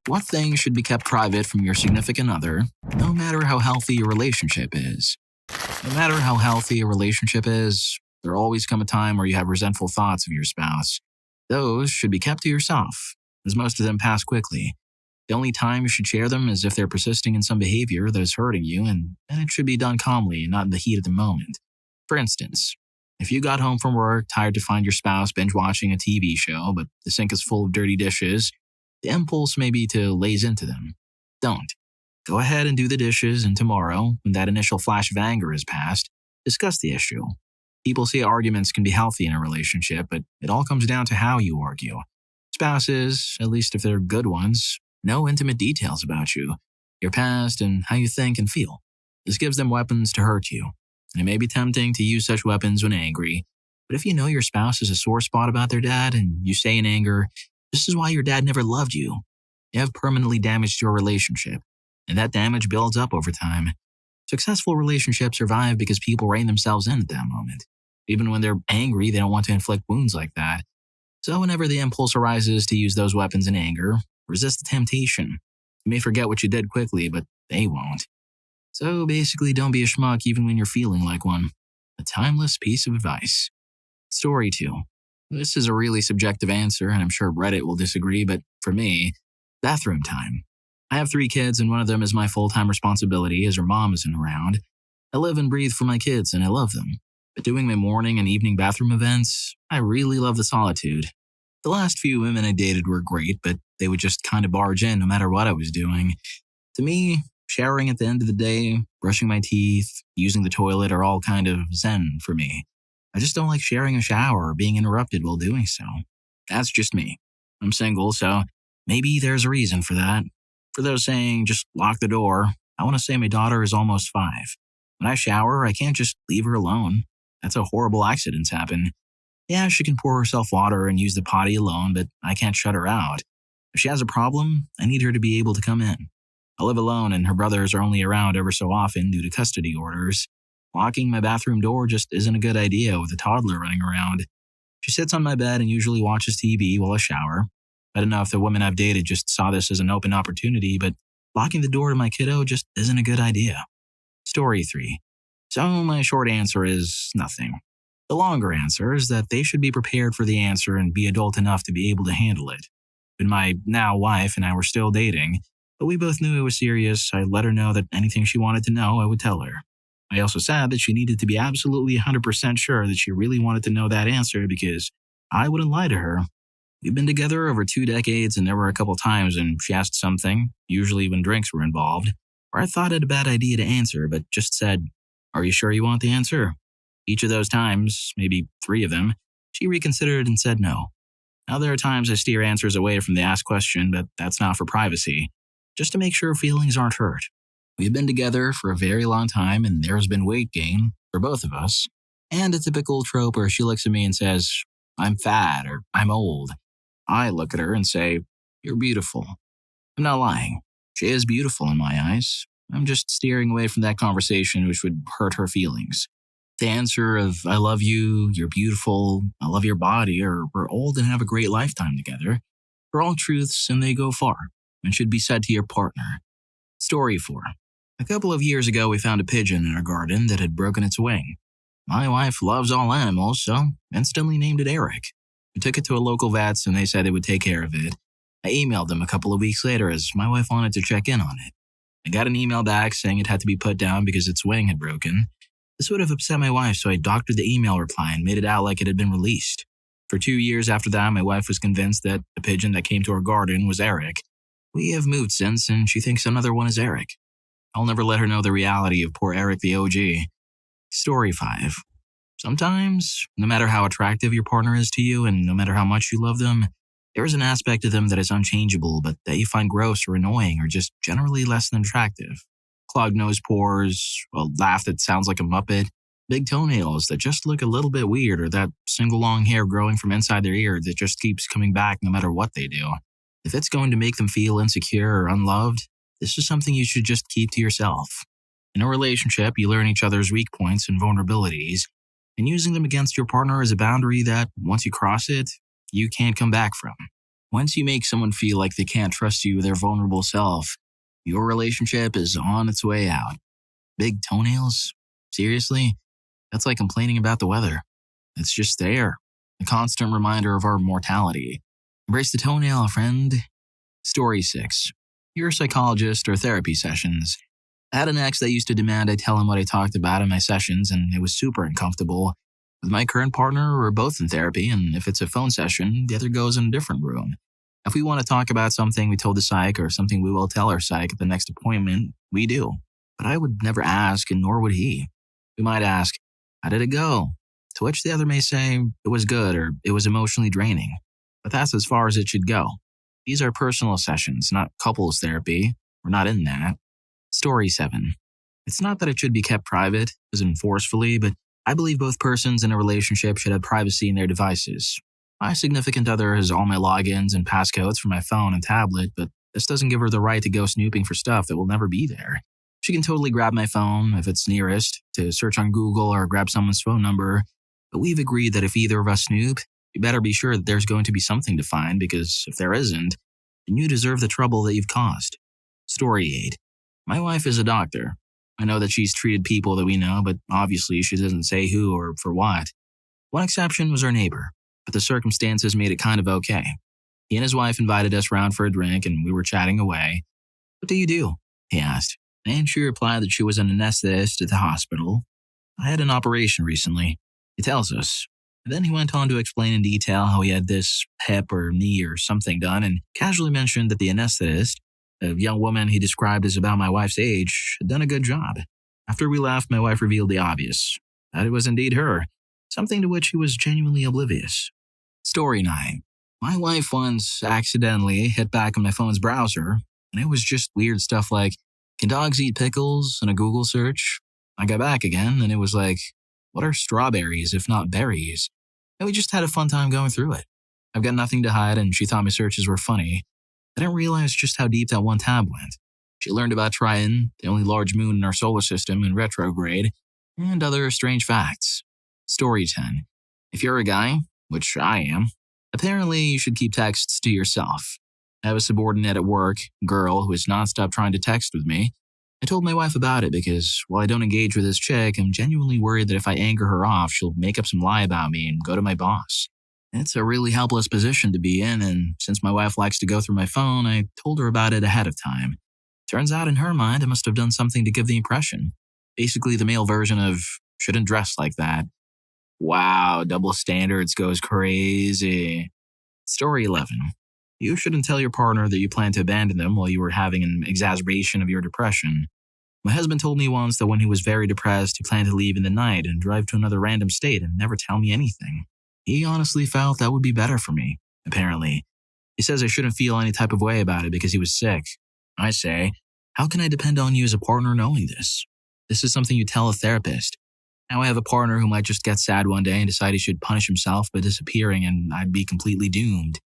What things should be kept private from your significant other, no matter how healthy your relationship is? No matter how healthy a relationship is, there'll always come a time where you have resentful thoughts of your spouse. Those should be kept to yourself, as most of them pass quickly. The only time you should share them is if they're persisting in some behavior that is hurting you, and it should be done calmly and not in the heat of the moment. For instance, if you got home from work tired to find your spouse binge watching a TV show, but the sink is full of dirty dishes, the impulse may be to laze into them. Don't. Go ahead and do the dishes, and tomorrow, when that initial flash of anger is past, discuss the issue. People say arguments can be healthy in a relationship, but it all comes down to how you argue. Spouses, at least if they're good ones, know intimate details about you, your past, and how you think and feel. This gives them weapons to hurt you, and it may be tempting to use such weapons when angry, but if you know your spouse has a sore spot about their dad and you say in anger, "This is why your dad never loved you," you have permanently damaged your relationship, and that damage builds up over time. Successful relationships survive because people rein themselves in at that moment. Even when they're angry, they don't want to inflict wounds like that. So whenever the impulse arises to use those weapons in anger, resist the temptation. You may forget what you did quickly, but they won't. So basically, don't be a schmuck even when you're feeling like one. A timeless piece of advice. Story 2. This is a really subjective answer, and I'm sure Reddit will disagree, but for me, bathroom time. I have 3 kids, and one of them is my full-time responsibility as her mom isn't around. I live and breathe for my kids, and I love them. But doing my morning and evening bathroom events, I really love the solitude. The last few women I dated were great, but they would just kind of barge in no matter what I was doing. To me, showering at the end of the day, brushing my teeth, using the toilet are all kind of zen for me. I just don't like sharing a shower or being interrupted while doing so. That's just me. I'm single, so maybe there's a reason for that. For those saying, just lock the door, I want to say my daughter is almost 5. When I shower, I can't just leave her alone. That's how horrible accidents happen. Yeah, she can pour herself water and use the potty alone, but I can't shut her out. If she has a problem, I need her to be able to come in. I live alone, and her brothers are only around ever so often due to custody orders. Locking my bathroom door just isn't a good idea with a toddler running around. She sits on my bed and usually watches TV while I shower. I don't know if the women I've dated just saw this as an open opportunity, but locking the door to my kiddo just isn't a good idea. Story 3. So my short answer is nothing. The longer answer is that they should be prepared for the answer and be adult enough to be able to handle it. When my now wife and I were still dating, but we both knew it was serious, I let her know that anything she wanted to know, I would tell her. I also said that she needed to be absolutely 100% sure that she really wanted to know that answer because I wouldn't lie to her. We've been together over 2 decades, and there were a couple times when she asked something, usually when drinks were involved, where I thought it a bad idea to answer, but just said, "Are you sure you want the answer?" Each of those times, maybe 3 of them, she reconsidered and said no. Now there are times I steer answers away from the asked question, but that's not for privacy, just to make sure feelings aren't hurt. We've been together for a very long time, and there has been weight gain for both of us, and a typical trope where she looks at me and says, "I'm fat" or "I'm old." I look at her and say, "You're beautiful." I'm not lying. She is beautiful in my eyes. I'm just steering away from that conversation which would hurt her feelings. The answer of "I love you," "You're beautiful," "I love your body," or "We're old and have a great lifetime together" are all truths, and they go far and should be said to your partner. Story 4. A couple of years ago, we found a pigeon in our garden that had broken its wing. My wife loves all animals, so instantly named it Eric. We took it to a local vet's, and they said they would take care of it. I emailed them a couple of weeks later as my wife wanted to check in on it. I got an email back saying it had to be put down because its wing had broken. This would have upset my wife, so I doctored the email reply and made it out like it had been released. For 2 years after that, my wife was convinced that the pigeon that came to our garden was Eric. We have moved since, and she thinks another one is Eric. I'll never let her know the reality of poor Eric the OG. Story 5. Sometimes, no matter how attractive your partner is to you and no matter how much you love them, there is an aspect of them that is unchangeable but that you find gross or annoying or just generally less than attractive. Clogged nose pores, a laugh that sounds like a Muppet, big toenails that just look a little bit weird, or that single long hair growing from inside their ear that just keeps coming back no matter what they do. If it's going to make them feel insecure or unloved, this is something you should just keep to yourself. In a relationship, you learn each other's weak points and vulnerabilities, and using them against your partner is a boundary that, once you cross it, you can't come back from. Once you make someone feel like they can't trust you with their vulnerable self, your relationship is on its way out. Big toenails? Seriously? That's like complaining about the weather. It's just there, a constant reminder of our mortality. Embrace the toenail, friend. Story 6. Your psychologist or therapy sessions. I had an ex that used to demand I tell him what I talked about in my sessions, and it was super uncomfortable. With my current partner, we're both in therapy, and if it's a phone session, the other goes in a different room. If we want to talk about something we told the psych or something we will tell our psych at the next appointment, we do. But I would never ask, and nor would he. We might ask, how did it go? To which the other may say, it was good or it was emotionally draining. But that's as far as it should go. These are personal sessions, not couples therapy. We're not in that. Story 7. It's not that it should be kept private, as in forcefully, but I believe both persons in a relationship should have privacy in their devices. My significant other has all my logins and passcodes for my phone and tablet, but this doesn't give her the right to go snooping for stuff that will never be there. She can totally grab my phone, if it's nearest, to search on Google or grab someone's phone number, but we've agreed that if either of us snoop, you better be sure that there's going to be something to find, because if there isn't, then you deserve the trouble that you've caused. Story 8. My wife is a doctor. I know that she's treated people that we know, but obviously she doesn't say who or for what. One exception was our neighbor, but the circumstances made it kind of okay. He and his wife invited us round for a drink, and we were chatting away. What do you do? He asked, and she replied that she was an anesthetist at the hospital. I had an operation recently, he tells us. And then he went on to explain in detail how he had this hip or knee or something done, and casually mentioned that the anesthetist, a young woman he described as about my wife's age, had done a good job. After we left, my wife revealed the obvious, that it was indeed her, something to which he was genuinely oblivious. Story 9. My wife once accidentally hit back on my phone's browser, and it was just weird stuff like, can dogs eat pickles, in a Google search? I got back again, and it was like, what are strawberries if not berries? And we just had a fun time going through it. I've got nothing to hide, and she thought my searches were funny. I didn't realize just how deep that one tab went. She learned about Triton, the only large moon in our solar system, in retrograde, and other strange facts. Story 10. If you're a guy, which I am, apparently you should keep texts to yourself. I have a subordinate at work, girl, who is nonstop trying to text with me. I told my wife about it because, while I don't engage with this chick, I'm genuinely worried that if I anger her off, she'll make up some lie about me and go to my boss. It's a really helpless position to be in, and since my wife likes to go through my phone, I told her about it ahead of time. Turns out in her mind, I must have done something to give the impression. Basically the male version of, shouldn't dress like that. Wow, double standards goes crazy. Story 11. You shouldn't tell your partner that you plan to abandon them while you were having an exacerbation of your depression. My husband told me once that when he was very depressed, he planned to leave in the night and drive to another random state and never tell me anything. He honestly felt that would be better for me, apparently. He says I shouldn't feel any type of way about it because he was sick. I say, how can I depend on you as a partner knowing this? This is something you tell a therapist. Now I have a partner who might just get sad one day and decide he should punish himself by disappearing, and I'd be completely doomed.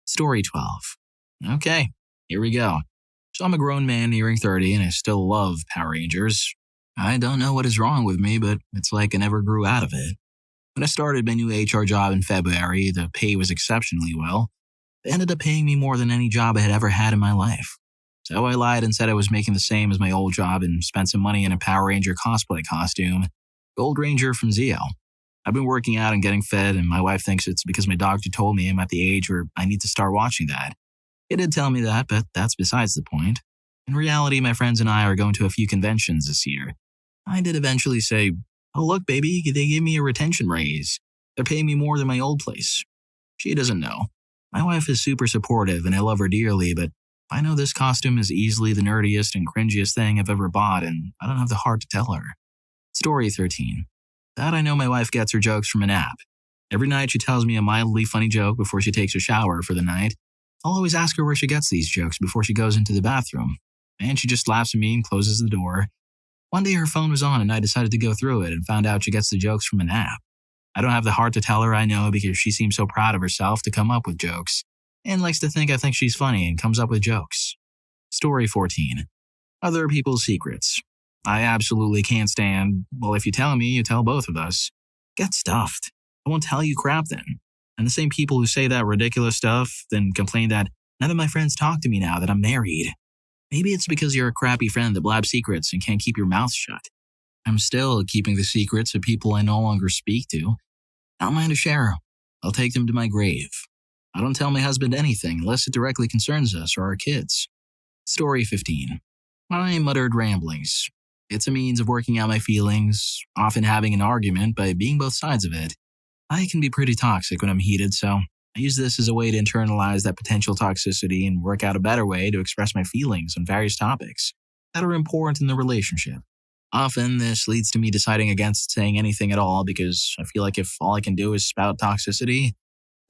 Story 12. Okay, here we go. So I'm a grown man nearing 30 and I still love Power Rangers. I don't know what is wrong with me, but it's like I never grew out of it. When I started my new HR job in February, the pay was exceptionally well. They ended up paying me more than any job I had ever had in my life. So I lied and said I was making the same as my old job and spent some money in a Power Ranger cosplay costume, Gold Ranger from Zeo. I've been working out and getting fit, and my wife thinks it's because my doctor told me I'm at the age where I need to start watching that. He did tell me that, but that's besides the point. In reality, my friends and I are going to a few conventions this year. I did eventually say, oh look baby, they gave me a retention raise. They're paying me more than my old place. She doesn't know. My wife is super supportive and I love her dearly, but I know this costume is easily the nerdiest and cringiest thing I've ever bought, and I don't have the heart to tell her. Story 13. That I know my wife gets her jokes from an app. Every night she tells me a mildly funny joke before she takes a shower for the night. I'll always ask her where she gets these jokes before she goes into the bathroom, and she just laughs at me and closes the door. One day her phone was on and I decided to go through it and found out she gets the jokes from an app. I don't have the heart to tell her I know because she seems so proud of herself to come up with jokes, and likes to think I think she's funny and comes up with jokes. Story 14. Other people's secrets. I absolutely can't stand, well, if you tell me, you tell both of us. Get stuffed. I won't tell you crap then. And the same people who say that ridiculous stuff then complain that none of my friends talk to me now that I'm married. Maybe it's because you're a crappy friend that blabs secrets and can't keep your mouth shut. I'm still keeping the secrets of people I no longer speak to. I don't mind to share. I'll take them to my grave. I don't tell my husband anything unless it directly concerns us or our kids. Story 15. My muttered ramblings. It's a means of working out my feelings, often having an argument by being both sides of it. I can be pretty toxic when I'm heated, so I use this as a way to internalize that potential toxicity and work out a better way to express my feelings on various topics that are important in the relationship. Often, this leads to me deciding against saying anything at all because I feel like if all I can do is spout toxicity,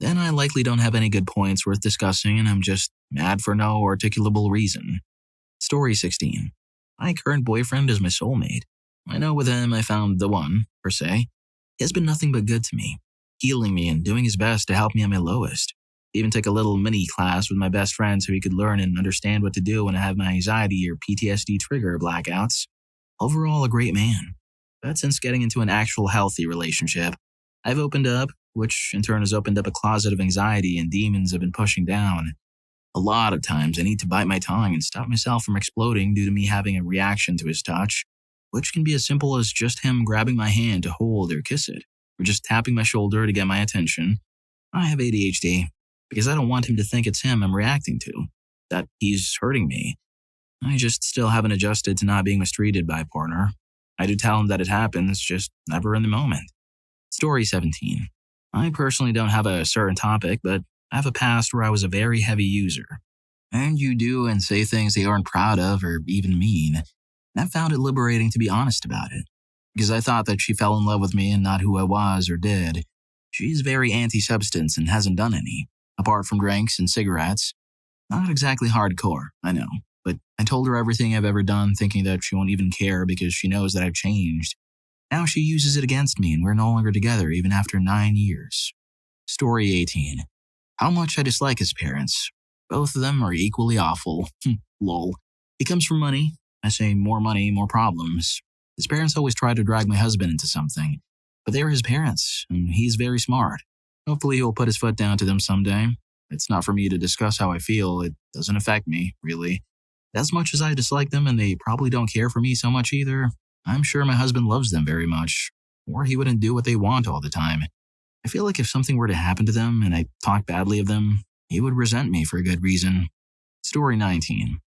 then I likely don't have any good points worth discussing and I'm just mad for no articulable reason. Story 16. My current boyfriend is my soulmate. I know with him I found the one, per se. He has been nothing but good to me, healing me and doing his best to help me at my lowest. He even took a little mini class with my best friend so he could learn and understand what to do when I have my anxiety or PTSD trigger blackouts. Overall, a great man. But since getting into an actual healthy relationship, I've opened up, which in turn has opened up a closet of anxiety and demons I've been pushing down. A lot of times I need to bite my tongue and stop myself from exploding due to me having a reaction to his touch, which can be as simple as just him grabbing my hand to hold or kiss it, or just tapping my shoulder to get my attention. I have ADHD, because I don't want him to think it's him I'm reacting to, that he's hurting me. I just still haven't adjusted to not being mistreated by a partner. I do tell him that it happens, just never in the moment. Story 17. I personally don't have a certain topic, but I have a past where I was a very heavy user. And you do and say things they aren't proud of or even mean. And I found it liberating to be honest about it, because I thought that she fell in love with me and not who I was or did. She's very anti-substance and hasn't done any, apart from drinks and cigarettes. Not exactly hardcore, I know, but I told her everything I've ever done thinking that she won't even care because she knows that I've changed. Now she uses it against me and we're no longer together even after 9 years. Story 18. How much I dislike his parents. Both of them are equally awful. Lol. He comes from money. I say more money, more problems. His parents always try to drag my husband into something, but they're his parents, and he's very smart. Hopefully he'll put his foot down to them someday. It's not for me to discuss how I feel. It doesn't affect me, really. As much as I dislike them and they probably don't care for me so much either, I'm sure my husband loves them very much, or he wouldn't do what they want all the time. I feel like if something were to happen to them and I talked badly of them, he would resent me for a good reason. Story 19.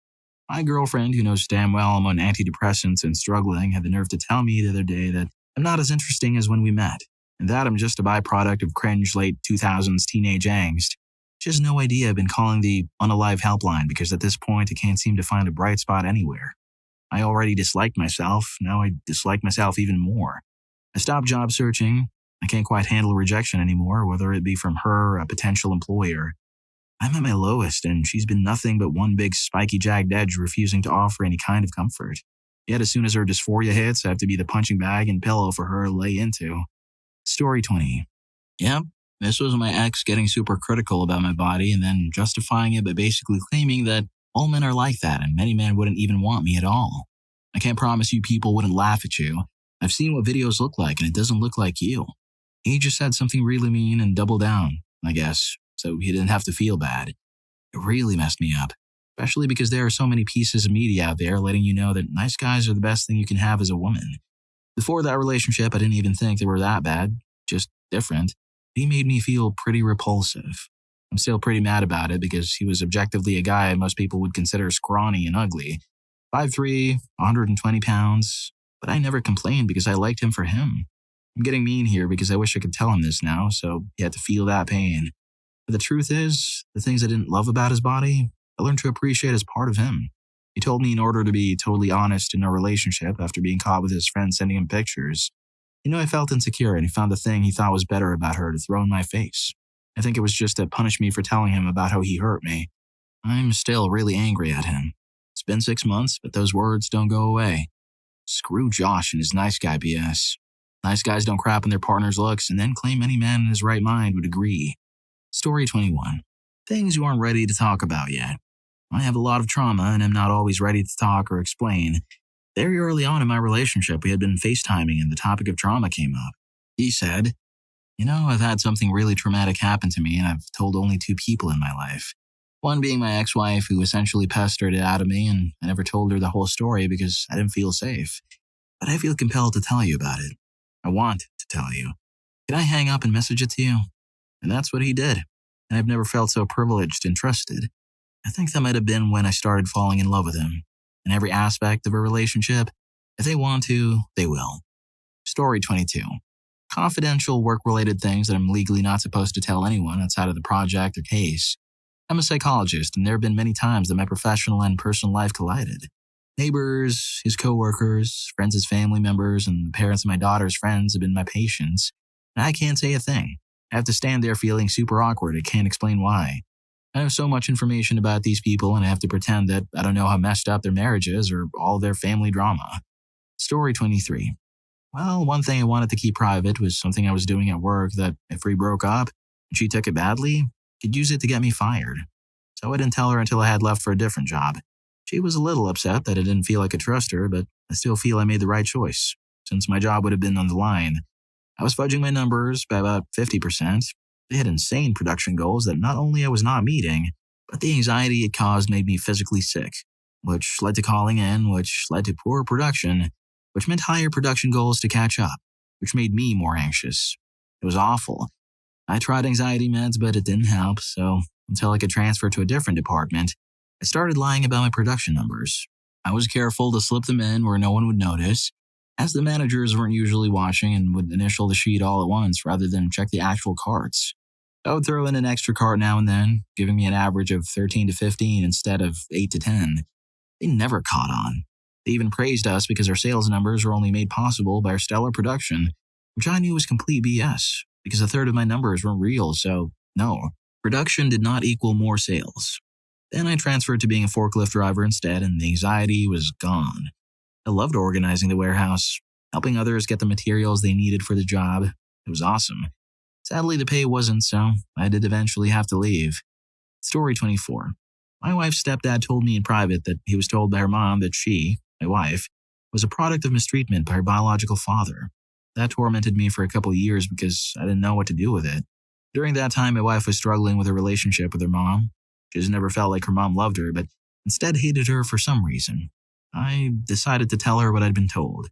My girlfriend, who knows damn well I'm on antidepressants and struggling, had the nerve to tell me the other day that I'm not as interesting as when we met, and that I'm just a byproduct of cringe late 2000s teenage angst. She has no idea I've been calling the unalive helpline because at this point I can't seem to find a bright spot anywhere. I already disliked myself, now I dislike myself even more. I stopped job searching. I can't quite handle rejection anymore, whether it be from her or a potential employer. I'm at my lowest, and she's been nothing but one big spiky jagged edge refusing to offer any kind of comfort. Yet as soon as her dysphoria hits, I have to be the punching bag and pillow for her to lay into. Story 20. Yep, this was my ex getting super critical about my body and then justifying it by basically claiming that all men are like that and many men wouldn't even want me at all. I can't promise you people wouldn't laugh at you. I've seen what videos look like and it doesn't look like you. He just said something really mean and doubled down, I guess, so he didn't have to feel bad. It really messed me up, especially because there are so many pieces of media out there letting you know that nice guys are the best thing you can have as a woman. Before that relationship, I didn't even think they were that bad, just different. He made me feel pretty repulsive. I'm still pretty mad about it because he was objectively a guy most people would consider scrawny and ugly. 5'3", 120 pounds, but I never complained because I liked him for him. I'm getting mean here because I wish I could tell him this now, so he had to feel that pain. But the truth is, the things I didn't love about his body, I learned to appreciate as part of him. He told me in order to be totally honest in our relationship after being caught with his friend sending him pictures. He knew I felt insecure and he found the thing he thought was better about her to throw in my face. I think it was just to punish me for telling him about how he hurt me. I'm still really angry at him. It's been 6 months, but those words don't go away. Screw Josh and his nice guy BS. Nice guys don't crap on their partner's looks and then claim any man in his right mind would agree. Story 21. Things you aren't ready to talk about yet. I have a lot of trauma and am not always ready to talk or explain. Very early on in my relationship, we had been FaceTiming and the topic of trauma came up. He said, I've had something really traumatic happen to me, and I've told only two people in my life. One being my ex-wife, who essentially pestered it out of me, and I never told her the whole story because I didn't feel safe. But I feel compelled to tell you about it. I want to tell you. Can I hang up and message it to you? And that's what he did. And I've never felt so privileged and trusted. I think that might have been when I started falling in love with him. In every aspect of a relationship, if they want to, they will. Story 22. Confidential work-related things that I'm legally not supposed to tell anyone outside of the project or case. I'm a psychologist, and there have been many times that my professional and personal life collided. Neighbors, his coworkers, friends' as family members, and the parents of my daughter's friends have been my patients, and I can't say a thing. I have to stand there feeling super awkward. I can't explain why. I know so much information about these people, and I have to pretend that I don't know how messed up their marriage is or all their family drama. Story 23. Well, one thing I wanted to keep private was something I was doing at work that, if we broke up and she took it badly, could use it to get me fired. So I didn't tell her until I had left for a different job. She was a little upset that I didn't feel I could trust her, but I still feel I made the right choice, since my job would have been on the line. I was fudging my numbers by about 50%. They had insane production goals that not only I was not meeting, but the anxiety it caused made me physically sick, which led to calling in, which led to poor production, which meant higher production goals to catch up, which made me more anxious. It was awful. I tried anxiety meds, but it didn't help, so until I could transfer to a different department, I started lying about my production numbers. I was careful to slip them in where no one would notice, as the managers weren't usually watching and would initial the sheet all at once rather than check the actual carts. I would throw in an extra cart now and then, giving me an average of 13 to 15 instead of 8 to 10. They never caught on. They even praised us because our sales numbers were only made possible by our stellar production, which I knew was complete BS, because a third of my numbers weren't real, so no, production did not equal more sales. Then I transferred to being a forklift driver instead, and the anxiety was gone. I loved organizing the warehouse, helping others get the materials they needed for the job. It was awesome. Sadly, the pay wasn't, so I did eventually have to leave. Story 24. My wife's stepdad told me in private that he was told by her mom that she, my wife, was a product of mistreatment by her biological father. That tormented me for a couple of years because I didn't know what to do with it. During that time, my wife was struggling with her relationship with her mom. She just never felt like her mom loved her, but instead hated her for some reason. I decided to tell her what I'd been told.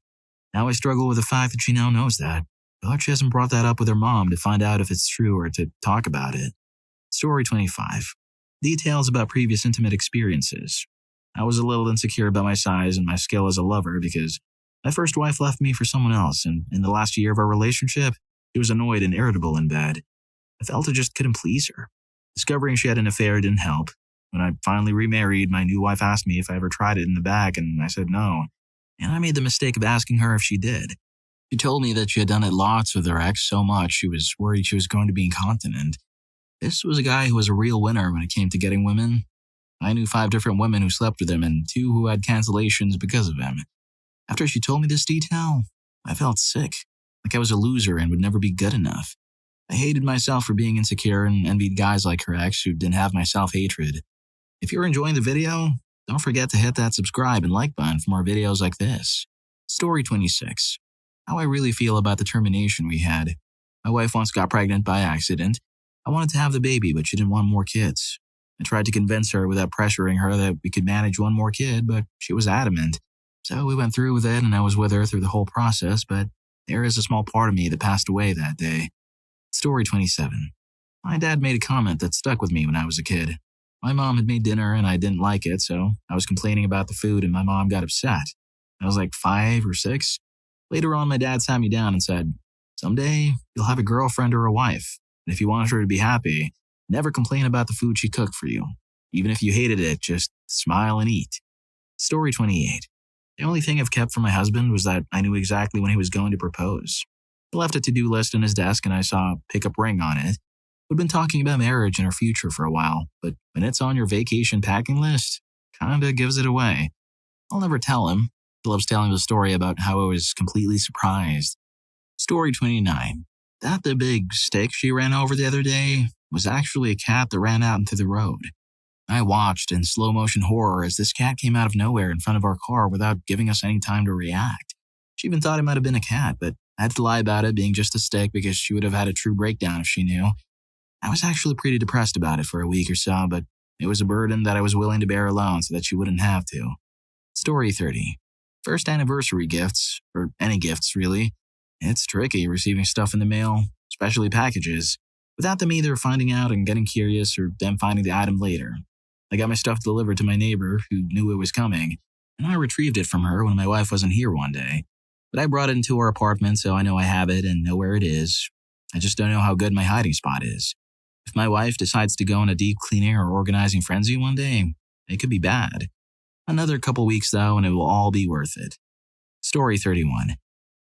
Now I struggle with the fact that she now knows that, but she hasn't brought that up with her mom to find out if it's true or to talk about it. Story 25. Details about previous intimate experiences. I was a little insecure about my size and my skill as a lover because my first wife left me for someone else, and in the last year of our relationship, she was annoyed and irritable in bed. I felt I just couldn't please her. Discovering she had an affair didn't help. When I finally remarried, my new wife asked me if I ever tried it in the back, and I said no. And I made the mistake of asking her if she did. She told me that she had done it lots with her ex so much she was worried she was going to be incontinent. This was a guy who was a real winner when it came to getting women. I knew 5 different women who slept with him and 2 who had cancellations because of him. After she told me this detail, I felt sick, like I was a loser and would never be good enough. I hated myself for being insecure and envied guys like her ex who didn't have my self-hatred. If you're enjoying the video, don't forget to hit that subscribe and like button for more videos like this. Story 26. How I really feel about the termination we had. My wife once got pregnant by accident. I wanted to have the baby, but she didn't want more kids. I tried to convince her without pressuring her that we could manage one more kid, but she was adamant. So we went through with it, and I was with her through the whole process, but there is a small part of me that passed away that day. Story 27. My dad made a comment that stuck with me when I was a kid. My mom had made dinner and I didn't like it, so I was complaining about the food and my mom got upset. I was like 5 or 6. Later on, my dad sat me down and said, "Someday, you'll have a girlfriend or a wife, and if you want her to be happy, never complain about the food she cooked for you. Even if you hated it, just smile and eat." Story 28. The only thing I've kept from my husband was that I knew exactly when he was going to propose. He left a to-do list on his desk and I saw a pick-up ring on it. We'd been talking about marriage and our future for a while, but when it's on your vacation packing list, kinda gives it away. I'll never tell him. He loves telling the story about how I was completely surprised. Story 29. That the big stick she ran over the other day was actually a cat that ran out into the road. I watched in slow-motion horror as this cat came out of nowhere in front of our car without giving us any time to react. She even thought it might have been a cat, but I had to lie about it being just a stick because she would have had a true breakdown if she knew. I was actually pretty depressed about it for a week or so, but it was a burden that I was willing to bear alone so that she wouldn't have to. Story 30. First anniversary gifts, or any gifts really. It's tricky receiving stuff in the mail, especially packages, without them either finding out and getting curious or them finding the item later. I got my stuff delivered to my neighbor who knew it was coming, and I retrieved it from her when my wife wasn't here one day. But I brought it into our apartment so I know I have it and know where it is. I just don't know how good my hiding spot is. If my wife decides to go in a deep cleaning or organizing frenzy one day, it could be bad. Another couple weeks though, and it will all be worth it. Story 31.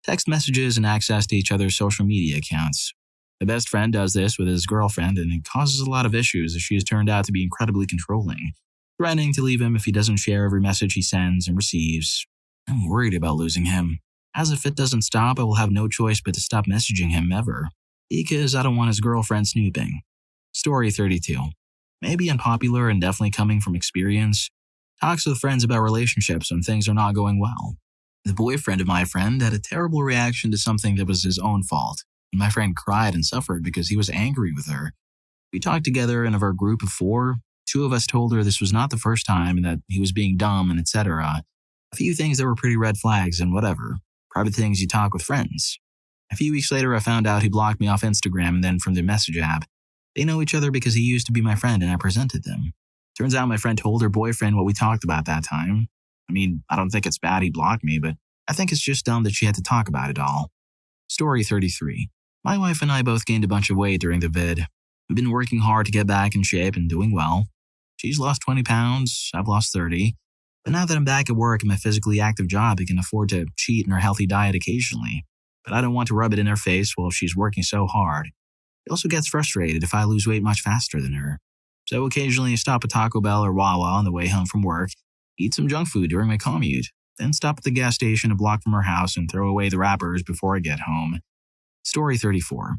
Text messages and access to each other's social media accounts. My best friend does this with his girlfriend, and it causes a lot of issues as she has turned out to be incredibly controlling, threatening to leave him if he doesn't share every message he sends and receives. I'm worried about losing him, as if it doesn't stop, I will have no choice but to stop messaging him ever, because I don't want his girlfriend snooping. Story 32. Maybe unpopular and definitely coming from experience. Talks with friends about relationships when things are not going well. The boyfriend of my friend had a terrible reaction to something that was his own fault, and my friend cried and suffered because he was angry with her. We talked together, and of our group of 4, 2 of us told her this was not the first time and that he was being dumb and etc. A few things that were pretty red flags and whatever. Private things you talk with friends. A few weeks later, I found out he blocked me off Instagram and then from the message app. They know each other because he used to be my friend and I presented them. Turns out my friend told her boyfriend what we talked about that time. I mean, I don't think it's bad he blocked me, but I think it's just dumb that she had to talk about it all. Story 33. My wife and I both gained a bunch of weight during the vid. We've been working hard to get back in shape and doing well. She's lost 20 pounds, I've lost 30. But now that I'm back at work in my physically active job, I can afford to cheat in her healthy diet occasionally. But I don't want to rub it in her face while she's working so hard. She also gets frustrated if I lose weight much faster than her. So occasionally I stop at Taco Bell or Wawa on the way home from work, eat some junk food during my commute, then stop at the gas station a block from her house and throw away the wrappers before I get home. Story 34.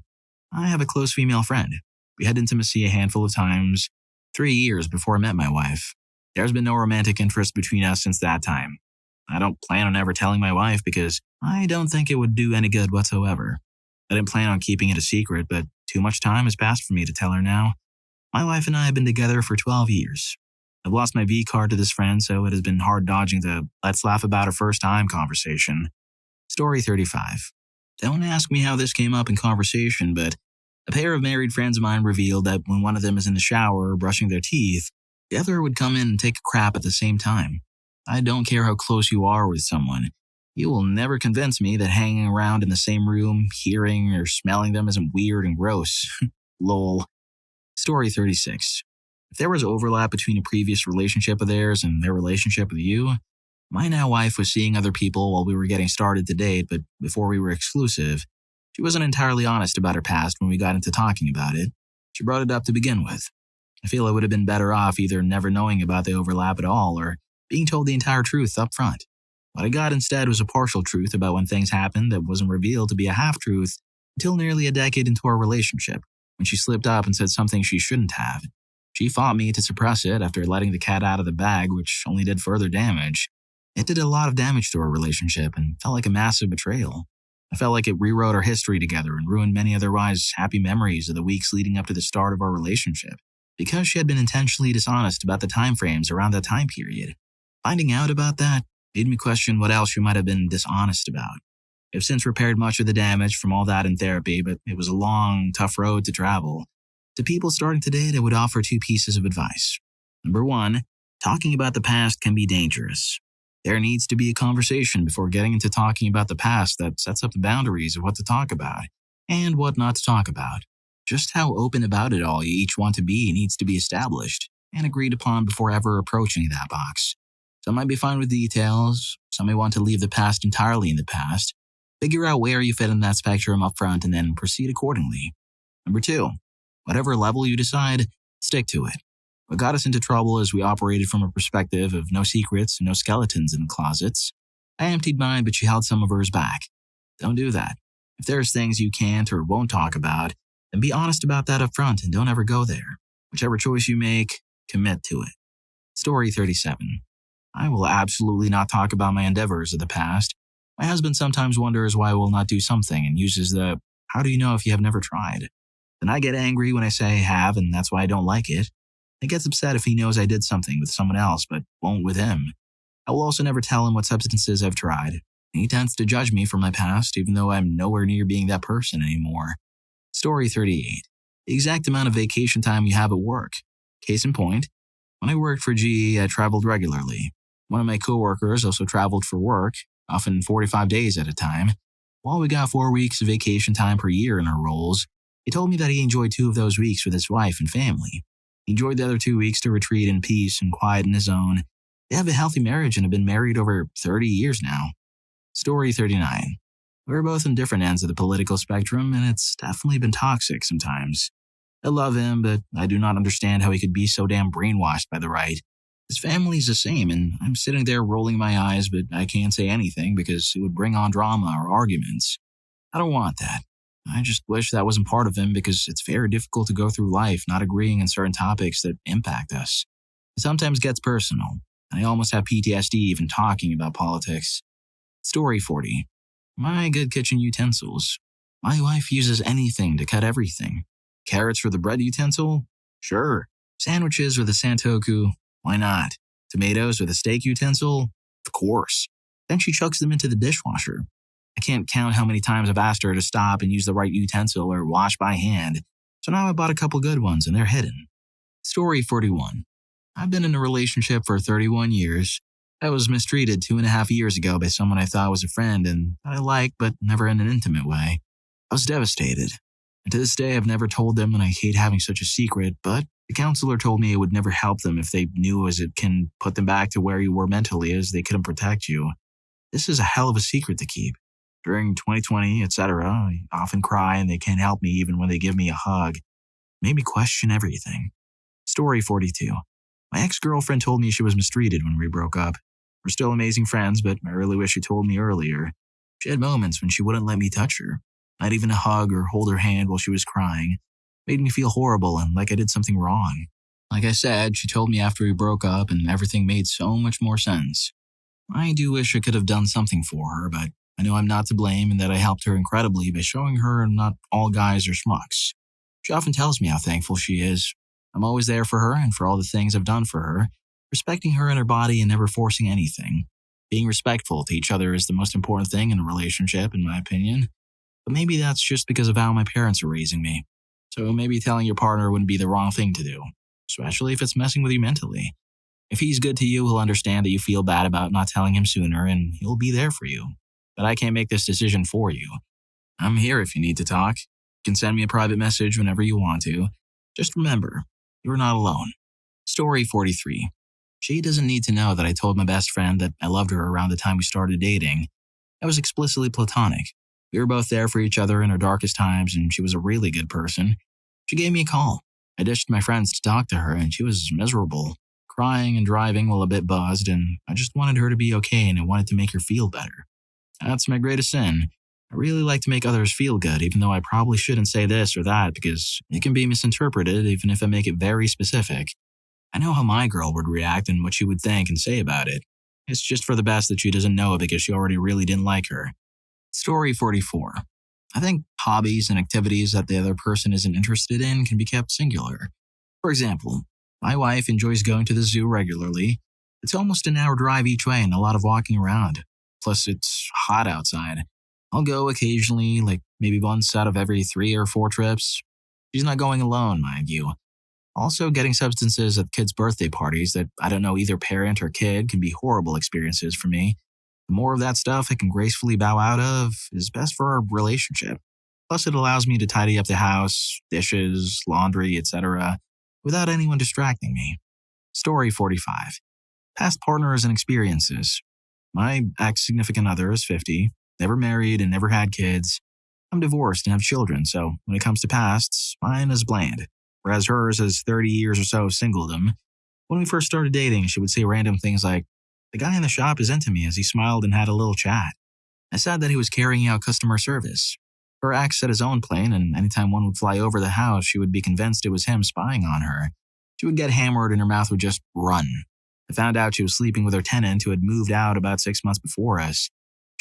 I have a close female friend. We had intimacy a handful of times, 3 years before I met my wife. There's been no romantic interest between us since that time. I don't plan on ever telling my wife because I don't think it would do any good whatsoever. I didn't plan on keeping it a secret, but too much time has passed for me to tell her now. My wife and I have been together for 12 years. I've lost my V card to this friend, so it has been hard dodging the let's laugh about it first time conversation. Story 35. Don't ask me how this came up in conversation, but a pair of married friends of mine revealed that when one of them is in the shower or brushing their teeth, the other would come in and take a crap at the same time. I don't care how close you are with someone. You will never convince me that hanging around in the same room, hearing or smelling them isn't weird and gross. Lol. Story 36. If there was overlap between a previous relationship of theirs and their relationship with you, my now wife was seeing other people while we were getting started to date, but before we were exclusive. She wasn't entirely honest about her past when we got into talking about it. She brought it up to begin with. I feel I would have been better off either never knowing about the overlap at all or being told the entire truth up front. What I got instead was a partial truth about when things happened that wasn't revealed to be a half-truth until nearly a decade into our relationship, when she slipped up and said something she shouldn't have. She fought me to suppress it after letting the cat out of the bag, which only did further damage. It did a lot of damage to our relationship and felt like a massive betrayal. I felt like it rewrote our history together and ruined many otherwise happy memories of the weeks leading up to the start of our relationship, because she had been intentionally dishonest about the time frames around that time period. Finding out about that made me question what else she might have been dishonest about. I've since repaired much of the damage from all that in therapy, but it was a long, tough road to travel. To people starting to date, I would offer 2 pieces of advice. Number 1, talking about the past can be dangerous. There needs to be a conversation before getting into talking about the past that sets up the boundaries of what to talk about and what not to talk about. Just how open about it all you each want to be needs to be established and agreed upon before ever approaching that box. Some might be fine with details, some may want to leave the past entirely in the past. Figure out where you fit in that spectrum up front and then proceed accordingly. Number 2, whatever level you decide, stick to it. What got us into trouble is we operated from a perspective of no secrets and no skeletons in the closets. I emptied mine, but she held some of hers back. Don't do that. If there's things you can't or won't talk about, then be honest about that up front and don't ever go there. Whichever choice you make, commit to it. Story 37. I will absolutely not talk about my endeavors of the past. My husband sometimes wonders why I will not do something and uses the, "How do you know if you have never tried?" Then I get angry when I say I have and that's why I don't like it. He gets upset if he knows I did something with someone else but won't with him. I will also never tell him what substances I've tried. He tends to judge me for my past, even though I'm nowhere near being that person anymore. Story 38. The exact amount of vacation time you have at work. Case in point, when I worked for GE, I traveled regularly. One of my coworkers also traveled for work, often 45 days at a time. While we got 4 weeks of vacation time per year in our roles, he told me that he enjoyed 2 of those weeks with his wife and family. He enjoyed the other 2 weeks to retreat in peace and quiet in his own. They have a healthy marriage and have been married over 30 years now. Story 39. We're both on different ends of the political spectrum, and it's definitely been toxic sometimes. I love him, but I do not understand how he could be so damn brainwashed by the right. His family's the same, and I'm sitting there rolling my eyes, but I can't say anything because it would bring on drama or arguments. I don't want that. I just wish that wasn't part of him because it's very difficult to go through life not agreeing on certain topics that impact us. It sometimes gets personal, and I almost have PTSD even talking about politics. Story 40. My good kitchen utensils. My wife uses anything to cut everything. Carrots for the bread utensil? Sure. Sandwiches with a santoku? Why not? Tomatoes with a steak utensil? Of course. Then she chucks them into the dishwasher. I can't count how many times I've asked her to stop and use the right utensil or wash by hand, so now I bought a couple good ones and they're hidden. Story 41. I've been in a relationship for 31 years. I was mistreated 2.5 years ago by someone I thought was a friend and that I liked but never in an intimate way. I was devastated. And to this day I've never told them and I hate having such a secret, but the counselor told me it would never help them if they knew, as it can put them back to where you were mentally, as they couldn't protect you. This is a hell of a secret to keep. During 2020, etc., I often cry and they can't help me even when they give me a hug. It made me question everything. Story 42. My ex-girlfriend told me she was mistreated when we broke up. We're still amazing friends, but I really wish she told me earlier. She had moments when she wouldn't let me touch her. Not even a hug or hold her hand while she was crying. It made me feel horrible and like I did something wrong. Like I said, she told me after we broke up and everything made so much more sense. I do wish I could have done something for her, but I know I'm not to blame and that I helped her incredibly by showing her not all guys are schmucks. She often tells me how thankful she is. I'm always there for her and for all the things I've done for her, respecting her and her body and never forcing anything. Being respectful to each other is the most important thing in a relationship, in my opinion. But maybe that's just because of how my parents are raising me. So maybe telling your partner wouldn't be the wrong thing to do, especially if it's messing with you mentally. If he's good to you, he'll understand that you feel bad about not telling him sooner and he'll be there for you. But I can't make this decision for you. I'm here if you need to talk. You can send me a private message whenever you want to. Just remember, you're not alone. Story 43. She doesn't need to know that I told my best friend that I loved her around the time we started dating. I was explicitly platonic. We were both there for each other in our darkest times, and she was a really good person. She gave me a call. I ditched my friends to talk to her, and she was miserable, crying and driving while a bit buzzed, and I just wanted her to be okay, and I wanted to make her feel better. That's my greatest sin. I really like to make others feel good, even though I probably shouldn't say this or that because it can be misinterpreted even if I make it very specific. I know how my girl would react and what she would think and say about it. It's just for the best that she doesn't know it because she already really didn't like her. Story 44. I think hobbies and activities that the other person isn't interested in can be kept singular. For example, my wife enjoys going to the zoo regularly. It's almost an hour drive each way and a lot of walking around. Plus, it's hot outside. I'll go occasionally, like maybe once out of every 3 or 4 trips. She's not going alone, mind you. Also, getting substances at kids' birthday parties that I don't know either parent or kid can be horrible experiences for me. The more of that stuff I can gracefully bow out of is best for our relationship. Plus, it allows me to tidy up the house, dishes, laundry, etc., without anyone distracting me. Story 45. Past partners and experiences. My ex-significant other is 50, never married and never had kids. I'm divorced and have children, so when it comes to pasts, mine is bland, whereas hers has 30 years or so of singledom. When we first started dating, she would say random things like, "The guy in the shop is into me," as he smiled and had a little chat. I said that he was carrying out customer service. Her ex had his own plane, and anytime one would fly over the house, she would be convinced it was him spying on her. She would get hammered and her mouth would just run. I found out she was sleeping with her tenant who had moved out about 6 months before us.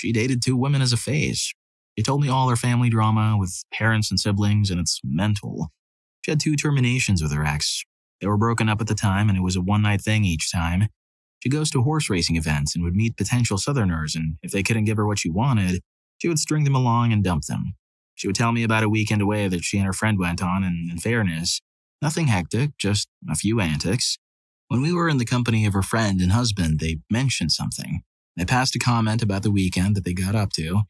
She dated two women as a phase. She told me all her family drama with parents and siblings, and it's mental. She had two terminations with her ex. They were broken up at the time, and it was a one-night thing each time. She goes to horse racing events and would meet potential Southerners, and if they couldn't give her what she wanted, she would string them along and dump them. She would tell me about a weekend away that she and her friend went on, and in fairness, nothing hectic, just a few antics. When we were in the company of her friend and husband, they mentioned something. They passed a comment about the weekend that they got up to.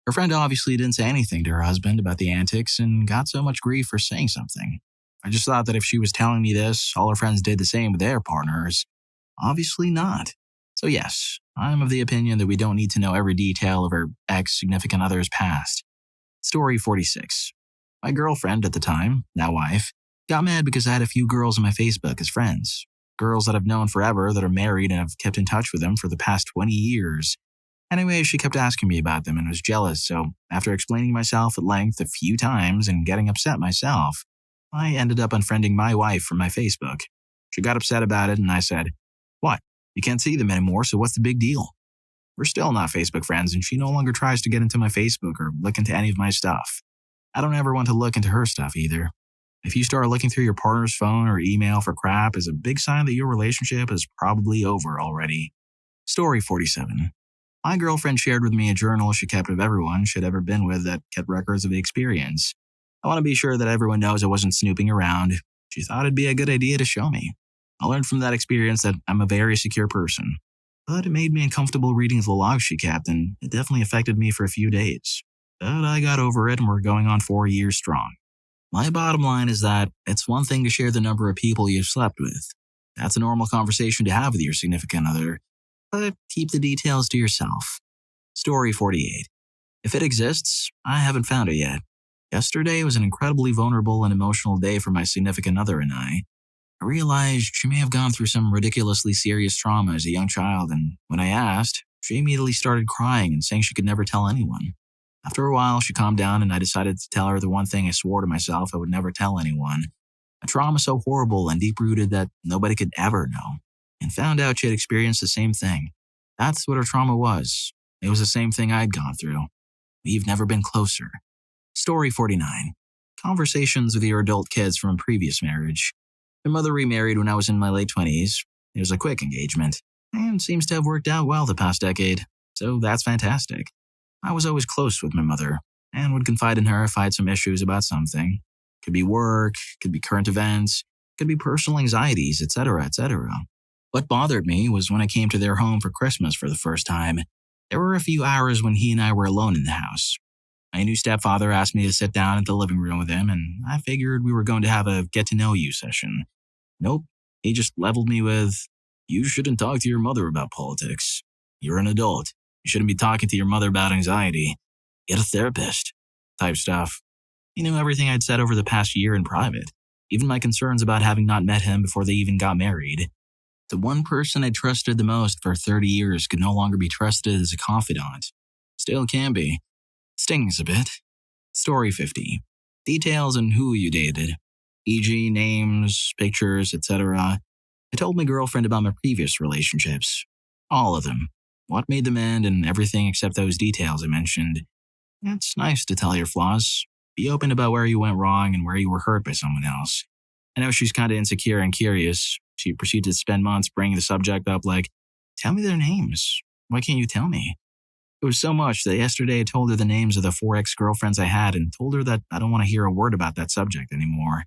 Her friend obviously didn't say anything to her husband about the antics and got so much grief for saying something. I just thought that if she was telling me this, all her friends did the same with their partners. Obviously not. So yes, I'm of the opinion that we don't need to know every detail of her ex-significant other's past. Story 46. My girlfriend at the time, now wife, got mad because I had a few girls on my Facebook as friends. Girls that I've known forever that are married and have kept in touch with them for the past 20 years. Anyway, she kept asking me about them and was jealous, so after explaining myself at length a few times and getting upset myself, I ended up unfriending my wife from my Facebook. She got upset about it and I said, "What? You can't see them anymore, so what's the big deal?" We're still not Facebook friends and she no longer tries to get into my Facebook or look into any of my stuff. I don't ever want to look into her stuff either. If you start looking through your partner's phone or email for crap, is a big sign that your relationship is probably over already. Story 47. My girlfriend shared with me a journal she kept of everyone she'd ever been with that kept records of the experience. I want to be sure that everyone knows I wasn't snooping around. She thought it'd be a good idea to show me. I learned from that experience that I'm a very secure person. But it made me uncomfortable reading the logs she kept, and it definitely affected me for a few days. But I got over it and we're going on 4 years strong. My bottom line is that it's one thing to share the number of people you've slept with. That's a normal conversation to have with your significant other, but keep the details to yourself. Story 48. If it exists, I haven't found it yet. Yesterday was an incredibly vulnerable and emotional day for my significant other and I. I realized she may have gone through some ridiculously serious trauma as a young child, and when I asked, she immediately started crying and saying she could never tell anyone. After a while, she calmed down and I decided to tell her the one thing I swore to myself I would never tell anyone. A trauma so horrible and deep-rooted that nobody could ever know. And found out she had experienced the same thing. That's what her trauma was. It was the same thing I'd gone through. We've never been closer. Story 49. Conversations with your adult kids from a previous marriage. My mother remarried when I was in my late 20s. It was a quick engagement, and seems to have worked out well the past decade, so that's fantastic. I was always close with my mother, and would confide in her if I had some issues about something. Could be work, could be current events, could be personal anxieties, etc., etc. What bothered me was when I came to their home for Christmas for the first time. There were a few hours when he and I were alone in the house. My new stepfather asked me to sit down at the living room with him, and I figured we were going to have a get-to-know-you session. Nope, he just leveled me with, "You shouldn't talk to your mother about politics. You're an adult. You shouldn't be talking to your mother about anxiety. Get a therapist," type stuff. He knew everything I'd said over the past year in private, even my concerns about having not met him before they even got married. The one person I trusted the most for 30 years could no longer be trusted as a confidant. Still can be. Stings a bit. Story 50. Details on who you dated, e.g. names, pictures, etc. I told my girlfriend about my previous relationships. All of them. What made them end and everything except those details I mentioned. It's nice to tell your flaws. Be open about where you went wrong and where you were hurt by someone else. I know she's kind of insecure and curious. She proceeded to spend months bringing the subject up like, "Tell me their names. Why can't you tell me?" It was so much that yesterday I told her the names of the 4 ex-girlfriends I had and told her that I don't want to hear a word about that subject anymore.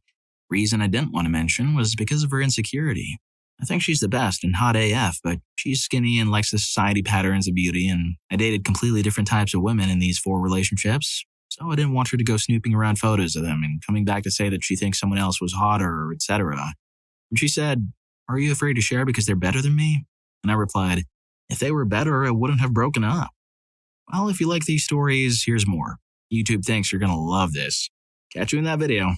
Reason I didn't want to mention was because of her insecurity. I think she's the best and hot AF, but she's skinny and likes the society patterns of beauty, and I dated completely different types of women in these 4 relationships, so I didn't want her to go snooping around photos of them and coming back to say that she thinks someone else was hotter, etc. And she said, "Are you afraid to share because they're better than me?" And I replied, "If they were better, I wouldn't have broken up." Well, if you like these stories, here's more. YouTube thinks you're going to love this. Catch you in that video.